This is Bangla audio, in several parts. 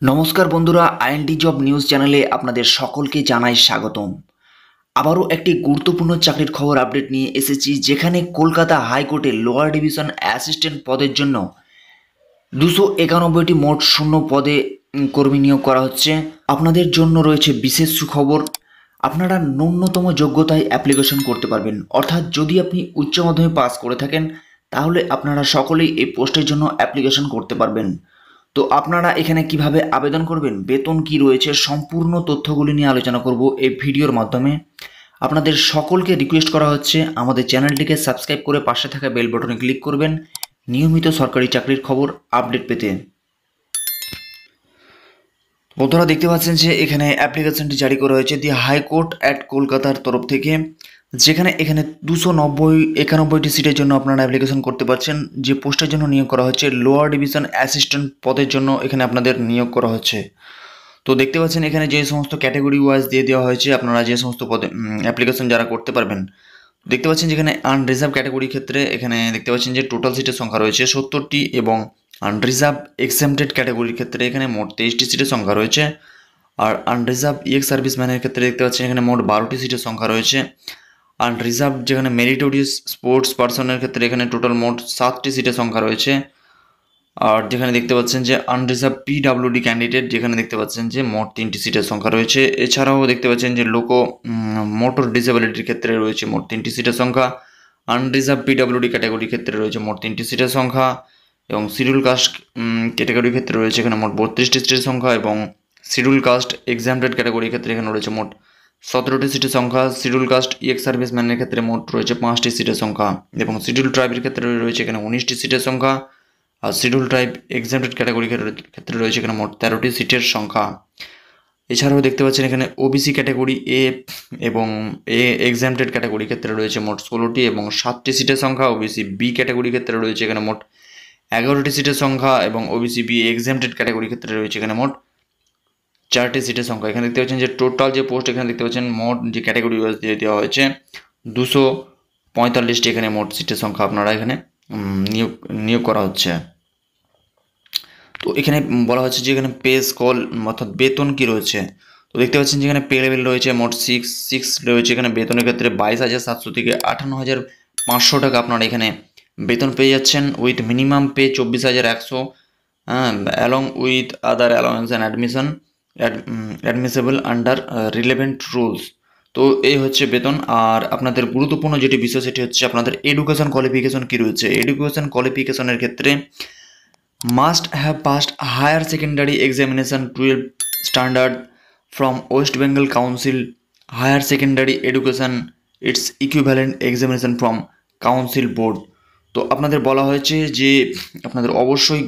নমস্কার বন্ধুরা, আইএনটি জব নিউজ চ্যানেলে আপনাদের সকলকে জানাই স্বাগতম। আবারও একটি গুরুত্বপূর্ণ চাকরির খবর আপডেট নিয়ে এসেছি, যেখানে কলকাতা হাইকোর্টে লোয়ার ডিভিশন অ্যাসিস্ট্যান্ট পদের জন্য 291টি মোট শূন্য পদে কর্মী নিয়োগ করা হচ্ছে। আপনাদের জন্য রয়েছে বিশেষ সুখবর। আপনারা ন্যূনতম যোগ্যতায় অ্যাপ্লিকেশন করতে পারবেন, অর্থাৎ যদি আপনি উচ্চ মাধ্যমিক পাস করে থাকেন তাহলে আপনারা সকলেই এই পোস্টের জন্য অ্যাপ্লিকেশন করতে পারবেন। তো আপনারা এখানে কিভাবে আবেদন করবেন, বেতন কি রয়েছে, সম্পূর্ণ তথ্যগুলি নিয়ে আলোচনা করব এই ভিডিওর মাধ্যমে। আপনাদের সকলকে রিকোয়েস্ট করা হচ্ছে আমাদের চ্যানেলটিকে সাবস্ক্রাইব করে পাশে থাকা বেল বাটনে ক্লিক করবেন নিয়মিত সরকারি চাকরির খবর আপডেট পেতে। বন্ধুরা দেখতে পাচ্ছেন যে এখানে অ্যাপ্লিকেশনটি জারি করা হয়েছে দি হাইকোর্ট অ্যাট কলকাতার তরফ থেকে, যেখানে এখানে 291টি সিটের জন্য আপনারা অ্যাপ্লিকেশন করতে পারছেন। যে পোস্টের জন্য নিয়োগ করা হচ্ছে লোয়ার ডিভিশন অ্যাসিস্ট্যান্ট পদের জন্য এখানে আপনাদের নিয়োগ করা হচ্ছে। তো দেখতে পাচ্ছেন এখানে যে সমস্ত ক্যাটাগরি ওয়াইজ দিয়ে দেওয়া হয়েছে, আপনারা যে সমস্ত পদে অ্যাপ্লিকেশন যারা করতে পারবেন। দেখতে পাচ্ছেন যেখানে আনরিজার্ভ ক্যাটাগরির ক্ষেত্রে এখানে দেখতে পাচ্ছেন যে টোটাল সিটের সংখ্যা রয়েছে 70টি, এবং আনরিজার্ভ এক্সেমটেড ক্যাটাগরির ক্ষেত্রে এখানে মোট 23টি সিটের সংখ্যা রয়েছে। আর আনরিজার্ভ এক্স সার্ভিসম্যানের ক্ষেত্রে দেখতে পাচ্ছেন এখানে মোট 12টি সিটের সংখ্যা রয়েছে। আনরিজার্ভ যেখানে মেরিটোরিয়াস স্পোর্টস পার্সনের ক্ষেত্রে এখানে টোটাল মোট 7টি সিটের সংখ্যা রয়েছে। আর যেখানে দেখতে পাচ্ছেন যে আনরিজার্ভ পিডাব্লিউডি ক্যান্ডিডেট, যেখানে দেখতে পাচ্ছেন যে মোট 3টি সিটের সংখ্যা রয়েছে। এছাড়াও দেখতে পাচ্ছেন যে মোটর ডিসেবিলিটির ক্ষেত্রে রয়েছে মোট 3টি সিটের সংখ্যা। আনরিজার্ভ পিডাব্লিউডি ক্যাটাগরির ক্ষেত্রে রয়েছে মোট 3টি সিটের সংখ্যা, এবং শিডিউল কাস্ট ক্যাটাগরির ক্ষেত্রে রয়েছে এখানে মোট 32টি সিটের সংখ্যা, এবং শিডিউল কাস্ট এক্সামটেড ক্যাটাগরির ক্ষেত্রে এখানে রয়েছে মোট 17টি সিটের সংখ্যা। শিডিউল কাস্ট এক্স সার্ভিসম্যানের ক্ষেত্রে মোট রয়েছে 5টি সিটের সংখ্যা, এবং শিডিউল ট্রাইবের ক্ষেত্রে রয়েছে এখানে 19টি সিটের সংখ্যা। আর শিডিউল ট্রাইব এক্সামটেড ক্যাটাগরির ক্ষেত্রে রয়েছে এখানে মোট 13টি সিটের সংখ্যা। এছাড়াও দেখতে পাচ্ছেন এখানে ওবিসি ক্যাটাগরি এ এবং এ এক্সামটেড ক্যাটাগরির ক্ষেত্রে রয়েছে মোট 16টি এবং 7টি সিটের সংখ্যা। ওবিসি বি ক্যাটাগরির ক্ষেত্রে রয়েছে এখানে মোট 11টি সিটের সংখ্যা, এবং ওবিসি বি এক্সামটেড ক্যাটাগরির ক্ষেত্রে রয়েছে এখানে মোট 4টি সিটের সংখ্যা। এখানে দেখতে পাচ্ছেন যে টোটাল যে পোস্ট এখানে দেখতে পাচ্ছেন মোট যে ক্যাটাগরি ওয়াইজ দিয়ে দেওয়া হয়েছে 245টি এখানে মোট সিটের সংখ্যা আপনারা এখানে নিয়োগ করা হচ্ছে। তো এখানে বলা হচ্ছে যে এখানে পে স্কেল অর্থাৎ বেতন কি রয়েছে। তো দেখতে পাচ্ছেন যে এখানে পে লেভেল রয়েছে মোট 6 রয়েছে। এখানে বেতনের ক্ষেত্রে 22,700 থেকে 58,500 টাকা আপনারা এখানে বেতন পেয়ে যাচ্ছেন, with minimum pay 24,100, along with other allowance and admissible under relevant rules. তো এই হচ্ছে বেতন। আর আপনাদের গুরুত্বপূর্ণ যেটি বিষয় সেটি হচ্ছে আপনাদের এডুকেশন কোয়ালিফিকেশন কি রয়েছে। এডুকেশন কোয়ালিফিকেশনের ক্ষেত্রে must have passed higher secondary examination 12 standard from West Bengal Council Higher Secondary Education, its equivalent examination from Council Board। তো আপনাদের বলা হয়েছে যে আপনাদের অবশ্যই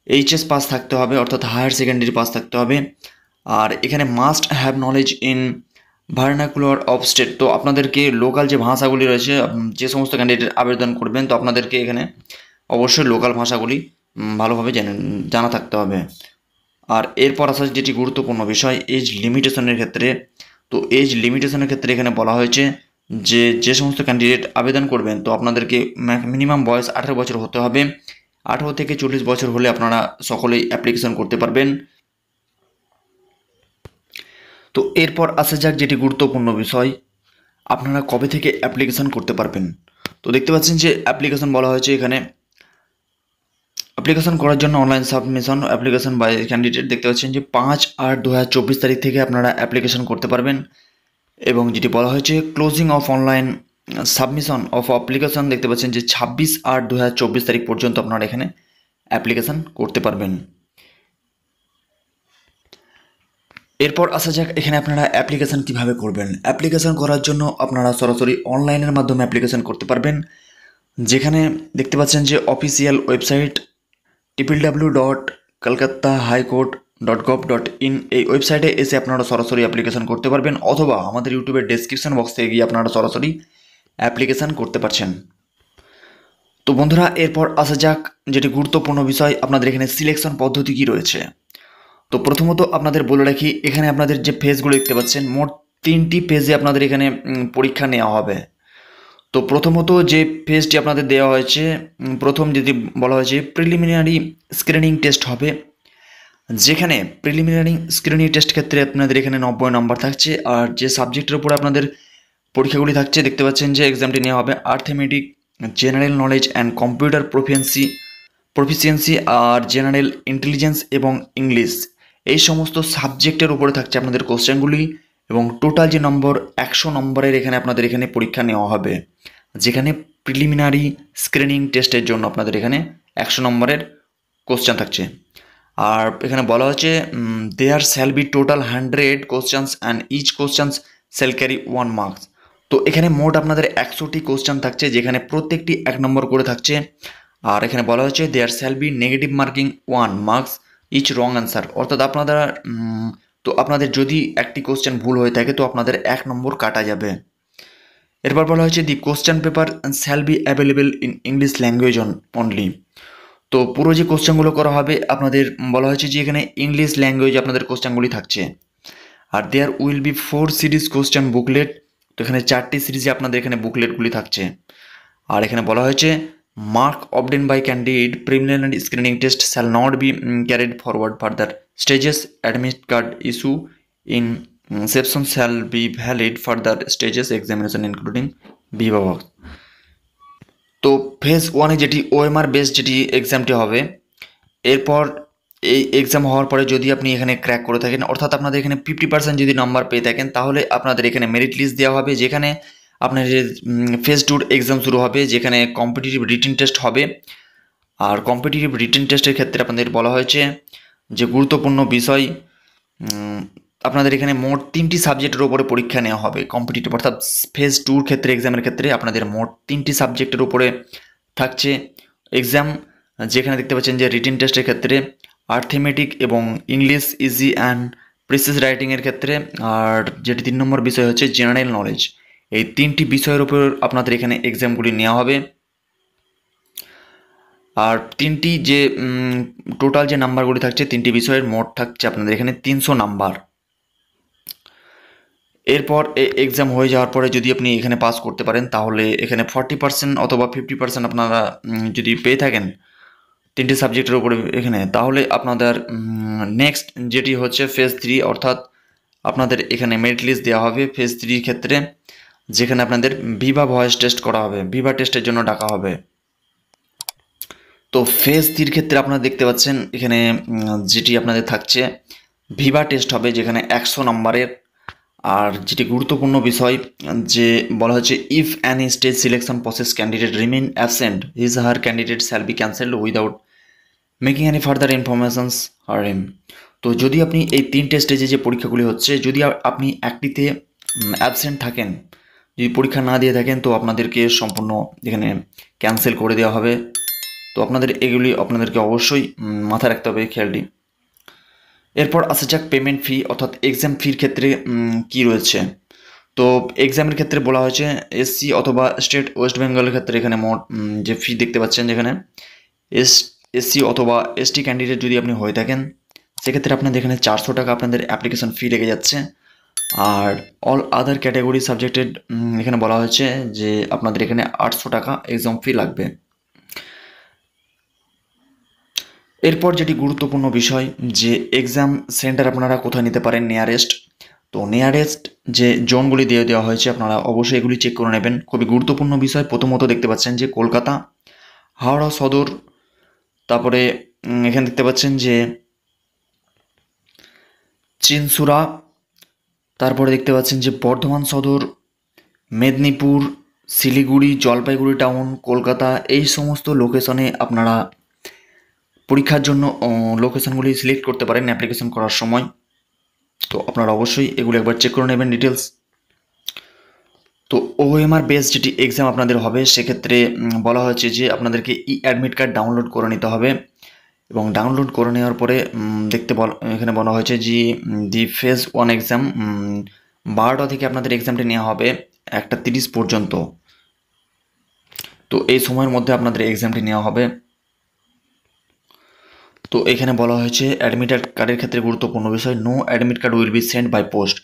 এইচএস পাস থাকতে হবে, অর্থাৎ হায়ার সেকেন্ডারি পাস থাকতে হবে। আর এখানে must have knowledge in vernacular of state. তো আপনাদেরকে লোকাল যে ভাষাগুলি রয়েছে, যে সমস্ত ক্যান্ডিডেট আবেদন করবেন, তো আপনাদেরকে এখানে অবশ্যই লোকাল ভাষাগুলি ভালোভাবে জানা থাকতে হবে। আর এরপর আসা যেটি গুরুত্বপূর্ণ বিষয় এজ লিমিটেশনের ক্ষেত্রে। তো এজ লিমিটেশনের ক্ষেত্রে এখানে বলা হয়েছে যে সমস্ত ক্যান্ডিডেট আবেদন করবেন, তো আপনাদেরকে মিনিমাম বয়স 18 বছর হতে হবে। 18 থেকে 40 বছর হলে আপনারা সকলেই অ্যাপ্লিকেশন করতে পারবেন। তো এরপর আসা যাক যেটি গুরুত্বপূর্ণ বিষয়, আপনারা কবে থেকে অ্যাপ্লিকেশন করতে পারবেন। তো দেখতে পাচ্ছেন যে অ্যাপ্লিকেশন বলা হয়েছে এখানে অ্যাপ্লিকেশন করার জন্য online submission application by candidate. দেখতে পাচ্ছেন যে 5/8/2024 তারিখ থেকে আপনারা অ্যাপ্লিকেশন করতে পারবেন। এবং যেটি বলা হয়েছে closing of online submission of application, দেখতে পাচ্ছেন যে 26/8/2024 তারিখ পর্যন্ত আপনারা এখানে অ্যাপ্লিকেশন করতে পারবেন। এরপর আসা যাক এখানে আপনারা অ্যাপ্লিকেশন কিভাবে করবেন। অ্যাপ্লিকেশন করার জন্য আপনারা সরাসরি অনলাইনের মাধ্যমে অ্যাপ্লিকেশন করতে পারবেন, যেখানে দেখতে পাচ্ছেন যে অফিসিয়াল ওয়েবসাইট www.kolkatahighcourt.gov.in এই ওয়েবসাইটে এসে আপনারা সরাসরি অ্যাপ্লিকেশন করতে পারবেন, অথবা আমাদের ইউটিউবের ডেসক্রিপশন বক্স থেকে গিয়ে আপনারা সরাসরি অ্যাপ্লিকেশন করতে পারছেন। তো বন্ধুরা এরপর আসা যাক যেটি গুরুত্বপূর্ণ বিষয়, আপনাদের এখানে সিলেকশন পদ্ধতি কি রয়েছে। তো প্রথমত আপনাদের বলে রাখি, এখানে আপনাদের যে ফেজগুলো দেখতে পাচ্ছেন মোট 3টি ফেজে আপনাদের এখানে পরীক্ষা নেওয়া হবে। তো প্রথমত যে ফেজটি আপনাদের দেওয়া হয়েছে, প্রথম যদি বলা হয়েছে প্রিলিমিনারি স্ক্রিনিং টেস্ট হবে, যেখানে প্রিলিমিনারি স্ক্রিনিং টেস্ট ক্ষেত্রে আপনাদের এখানে 90 নম্বর থাকছে, আর যে সাবজেক্টের উপরে আপনাদের পরীক্ষাগুলি থাকছে দেখতে পাচ্ছেন যে এক্সামটি নেওয়া হবে arithmetic, general knowledge and computer proficiency আর জেনারেল ইন্টেলিজেন্স এবং ইংলিশ, এই সমস্ত সাবজেক্টের উপরে থাকছে আপনাদের কোশ্চেনগুলি। এবং টোটাল যে নম্বর 100 নম্বরের এখানে আপনাদের এখানে পরীক্ষা নেওয়া হবে, যেখানে প্রিলিমিনারি স্ক্রিনিং টেস্টের জন্য আপনাদের এখানে 100 নম্বরের কোশ্চেন থাকছে। আর এখানে বলা হচ্ছে there shall be total 100 questions and each questions shall carry 1 marks. তো এখানে মোট আপনাদের 100টি কোশ্চেন থাকছে, যেখানে প্রত্যেকটি 1 নম্বর করে থাকছে। আর এখানে বলা হচ্ছে there shall be negative marking 1 marks each wrong answer, অর্থাৎ আপনাদের যদি একটি কোশ্চেন ভুল হয়ে থাকে তো আপনাদের 1 নম্বর কাটা যাবে। এরপর বলা হয়েছে the question paper shall be available in English language only. তো পুরো যে কোশ্চেনগুলো করা হবে আপনাদের বলা হয়েছে যে এখানে ইংলিশ ল্যাঙ্গুয়েজ আপনাদের কোশ্চেনগুলি থাকছে। আর there will be 4 series question booklet, তো এখানে 4টি সিরিজে আপনাদের এখানে বুকলেটগুলি থাকছে। আর এখানে বলা হয়েছে mark obtain by candidate preliminary screening test shall not be carried forward further stages, admit card issue in exception shall be valid further stages examination including বিভাগ। তো ফেজ 1-এ যেটি ওএমআর বেস যেটি এক্সামটি হবে, এরপর এই এক্সাম হওয়ার পরে যদি আপনি এখানে ক্র্যাক করে থাকেন, অর্থাৎ আপনাদের এখানে 50% যদি নাম্বার পেয়ে থাকেন, তাহলে আপনাদের এখানে মেরিট লিস্ট দেওয়া হবে, যেখানে আপনার যে ফেজ 2 এক্সাম শুরু হবে, যেখানে কম্পিটিটিভ রিটেন টেস্ট হবে। আর কম্পিটিটিভ রিটেন টেস্টের ক্ষেত্রে আপনাদের বলা হয়েছে যে গুরুত্বপূর্ণ বিষয় আপনাদের এখানে মোট 3টি সাবজেক্টের উপরে পরীক্ষা নেওয়া হবে কম্পিটিটিভ, অর্থাৎ ফেজ 2 ক্ষেত্রে এক্সামের ক্ষেত্রে আপনাদের মোট 3টি সাবজেক্টের উপরে থাকছে এক্সাম, যেখানে দেখতে পাচ্ছেন যে রিটেন টেস্টের ক্ষেত্রে আর্থমেটিক এবং ইংলিশ ইজি অ্যান্ড প্রিসাইজ রাইটিংয়ের ক্ষেত্রে, আর যেটি 3 নম্বর বিষয় হচ্ছে জেনারেল নলেজ। এই 3টি বিষয়ের উপর আপনাদের এখানে এক্সামগুলি নেওয়া হবে। আর 3টি যে টোটাল যে নাম্বারগুলি থাকছে 3টি বিষয়ের মোট থাকছে আপনাদের এখানে 300 নাম্বার। এরপর এক্সাম হয়ে যাওয়ার পরে যদি আপনি এখানে পাস করতে পারেন, তাহলে এখানে 40% অথবা 50% আপনারা যদি পেয়ে থাকেন 3টে সাবজেক্টের উপরে এখানে, তাহলে আপনাদের নেক্সট যেটি হচ্ছে ফেজ 3, অর্থাৎ আপনাদের এখানে মেরিট লিস্ট দেওয়া হবে ফেজ 3 ক্ষেত্রে, যেখানে আপনাদের ভিভা ভয়েস টেস্ট করা হবে, ভিভা টেস্টের জন্য ডাকা হবে। তো ফেজ 3 ক্ষেত্রে আপনারা দেখতে পাচ্ছেন এখানে যেটি আপনাদের থাকছে ভিভা টেস্ট হবে, যেখানে 100 নম্বরের। আর যেটি গুরুত্বপূর্ণ বিষয় যে বলা হচ্ছে if any stage selection process candidate remain absent his her candidate shall be cancelled without making any further informations আর হিম। তো যদি আপনি এই 3টে স্টেজে যে পরীক্ষাগুলি হচ্ছে, যদি আপনি একটিতে অ্যাবসেন্ট থাকেন, যদি পরীক্ষা না দিয়ে থাকেন, তো আপনাদেরকে সম্পূর্ণ এখানে ক্যান্সেল করে দেওয়া হবে। তো এগুলি আপনাদেরকে অবশ্যই মাথায় রাখতে হবে খেয়ালটি। এরপর আসা যাক পেমেন্ট ফি, অর্থাৎ এক্সাম ফির ক্ষেত্রে কি রয়েছে। তো এক্সামের ক্ষেত্রে বলা হয়েছে এসসি অথবা স্টেট ওয়েস্ট বেঙ্গলের ক্ষেত্রে এখানে মোট যে ফি দেখতে পাচ্ছেন, যেখানে এসসি অথবা এসটি ক্যান্ডিডেট যদি আপনি হয়ে থাকেন, সেক্ষেত্রে আপনাদের এখানে 400 টাকা আপনাদের অ্যাপ্লিকেশন ফি লেগে যাচ্ছে। আর অল আদার ক্যাটাগরি সাবজেক্টেড এখানে বলা হয়েছে যে আপনাদের এখানে 800 টাকা এক্সাম ফি লাগবে। এরপর যেটি গুরুত্বপূর্ণ বিষয় যে এক্সাম সেন্টার আপনারা কোথায় নিতে পারেন নিয়ারেস্ট। তো নিয়ারেস্ট যে জোনগুলি দিয়ে দেওয়া হয়েছে আপনারা অবশ্যই এগুলি চেক করে নেবেন, খুবই গুরুত্বপূর্ণ বিষয়। প্রথমত দেখতে পাচ্ছেন যে কলকাতা, হাওড়া সদর, তারপরে এখানে দেখতে পাচ্ছেন যে চিনসুরা, তারপরে দেখতে পাচ্ছেন যে বর্ধমান সদর, মেদিনীপুর, শিলিগুড়ি, জলপাইগুড়ি টাউন, কলকাতা, এই সমস্ত লোকেশনে আপনারা পরীক্ষার জন্য লোকেশনগুলি সিলেক্ট করতে পারেন অ্যাপ্লিকেশন করার সময়। তো আপনারা অবশ্যই এগুলো একবার চেক করে নেবেন ডিটেলস। তো ওএমআর বেস যেটি এক্সাম আপনাদের হবে, সেক্ষেত্রে বলা হয়েছে যে আপনাদেরকে অ্যাডমিট কার্ড ডাউনলোড করে নিতে হবে, এবং ডাউনলোড করে নেওয়ার পরে এখানে বলা হয়েছে যে দি ফেজ 1 এক্সাম 12টা থেকে আপনাদের এক্সামটি নেওয়া হবে 1টা 30 পর্যন্ত। তো এই সময়ের মধ্যে আপনাদের এক্সামটি নেওয়া হবে। তো এখানে বলা হয়েছে অ্যাডমিট কার্ডের ক্ষেত্রে গুরুত্বপূর্ণ বিষয় no admit card will be send by post.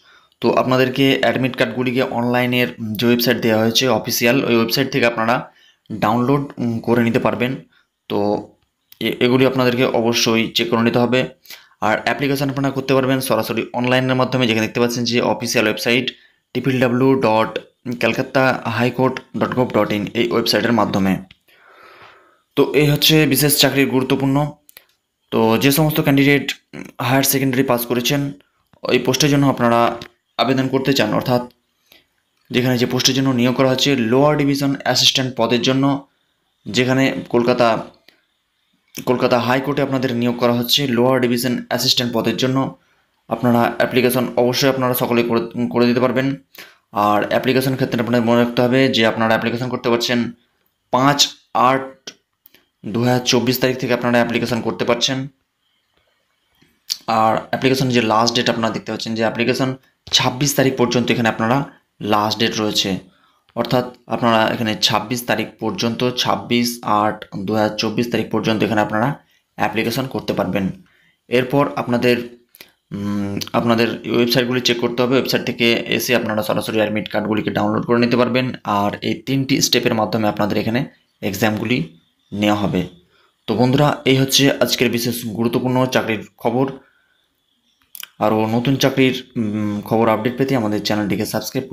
তো আপনাদেরকে অ্যাডমিট কার্ডগুলিকে অনলাইনের যে ওয়েবসাইট দেওয়া হয়েছে অফিসিয়াল, ওই ওয়েবসাইট থেকে আপনারা ডাউনলোড করে নিতে পারবেন। তো এগুলি আপনাদেরকে অবশ্যই চেক করে নিতে হবে। আর অ্যাপ্লিকেশন আপনারা করতে পারবেন সরাসরি অনলাইনের মাধ্যমে, যেখানে দেখতে পাচ্ছেন যে অফিসিয়াল ওয়েবসাইট www.calcutta.highcourt.gov.in এই ওয়েবসাইটের মাধ্যমে। তো এই হচ্ছে বিশেষ চাকরির গুরুত্বপূর্ণ। তো যে সমস্ত ক্যান্ডিডেট হায়ার সেকেন্ডারি পাস করেছেন ওই পোস্টের জন্য আপনারা আবেদন করতে চান, অর্থাৎ যেখানে যে পোস্টের জন্য নিয়োগ করা হচ্ছে লোয়ার ডিভিশন অ্যাসিস্ট্যান্ট পদের জন্য, যেখানে কলকাতা হাইকোর্টে আপনাদের নিয়োগ করা হচ্ছে লোয়ার ডিভিশন অ্যাসিস্ট্যান্ট পদের জন্য, আপনারা অ্যাপ্লিকেশন অবশ্যই আপনারা সকলে করে দিতে পারবেন। আর অ্যাপ্লিকেশন ক্ষেত্রে আপনাদের মনে রাখতে হবে যে আপনারা অ্যাপ্লিকেশন করতে পারছেন 5/8/2024 তারিখ থেকে আপনারা অ্যাপ্লিকেশন করতে পারছেন। আর অ্যাপ্লিকেশন যে লাস্ট ডেট আপনারা দেখতে পাচ্ছেন যে অ্যাপ্লিকেশন 26 তারিখ পর্যন্ত এখানে আপনারা লাস্ট ডেট রয়েছে, অর্থাৎ আপনারা এখানে 26 তারিখ পর্যন্ত 26/8/2024 তারিখ পর্যন্ত এখানে আপনারা অ্যাপ্লিকেশন করতে পারবেন। এরপর আপনাদের ওয়েবসাইটগুলি চেক করতে হবে, ওয়েবসাইট থেকে এসে আপনারা সরাসরি অ্যাডমিট কার্ডগুলিকে ডাউনলোড করে নিতে পারবেন। আর এই 3টি স্টেপের মাধ্যমে আপনাদের এখানে এক্সামগুলি নেওয়া হবে। তো বন্ধুরা, এই হচ্ছে আজকের বিশেষ গুরুত্বপূর্ণ চাকরির খবর। আরও নতুন চাকরির খবর আপডেট পেতে আমাদের চ্যানেলটিকে সাবস্ক্রাইব